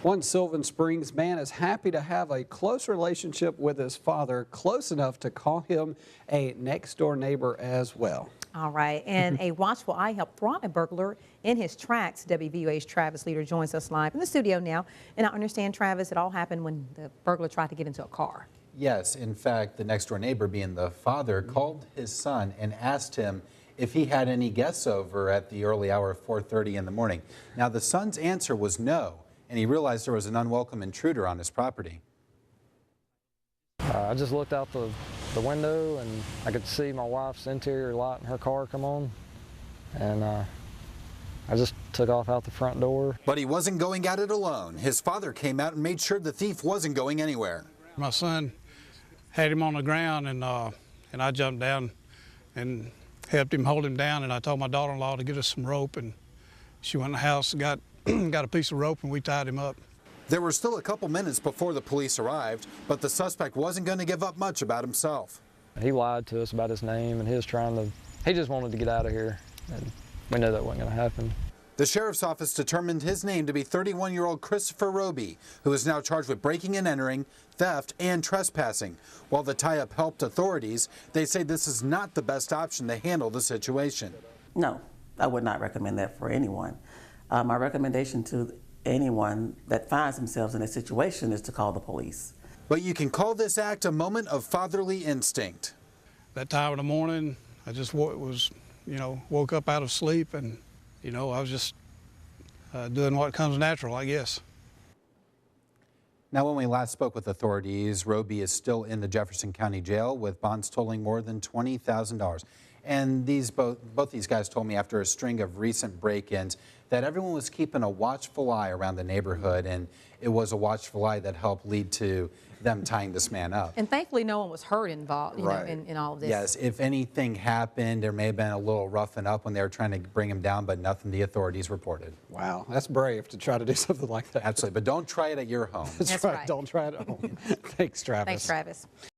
One Sylvan Springs man is happy to have a close relationship with his father, close enough to call him a next-door neighbor as well. All right, and a watchful eye helped thwart a burglar in his tracks. WVUA's Travis Leader joins us live in the studio now. And I understand, Travis, it all happened when the burglar tried to get into a car. Yes, in fact, the next door neighbor, being the father, called his son and asked him if he had any guests over at the early hour of 4:30 in the morning. Now, the son's answer was no, and he realized there was an unwelcome intruder on his property. I just looked out the window and I could see my wife's interior light in her car come on, and I just took off out the front door. But he wasn't going at it alone. His father came out and made sure the thief wasn't going anywhere. My son had him on the ground, and I jumped down and helped him hold him down, and I told my daughter-in-law to get us some rope, and she went in the house and got a piece of rope, and we tied him up. There were still a couple minutes before the police arrived, but the suspect wasn't going to give up much about himself. He lied to us about his name, and he just wanted to get out of here, and we knew that wasn't going to happen. The sheriff's office determined his name to be 31-year-old Christopher Roby, who is now charged with breaking and entering, theft, and trespassing. While the tie-up helped authorities, they say this is not the best option to handle the situation. No, I would not recommend that for anyone. My recommendation to anyone that finds themselves in a situation is to call the police. But you can call this act a moment of fatherly instinct. That time in the morning, I just woke up out of sleep, and I was just doing what comes natural, I guess. Now, when we last spoke with authorities, Roby is still in the Jefferson County Jail with bonds totaling more than $20,000. And both these guys told me after a string of recent break-ins that everyone was keeping a watchful eye around the neighborhood, and it was a watchful eye that helped lead to them tying this man up. And thankfully, no one was hurt involved, you know, in all of this. Yes, if anything happened, there may have been a little roughing up when they were trying to bring him down, but nothing the authorities reported. Wow, that's brave to try to do something like that. Absolutely, but don't try it at your home. That's right. Don't try it at home. Thanks, Travis. Thanks, Travis.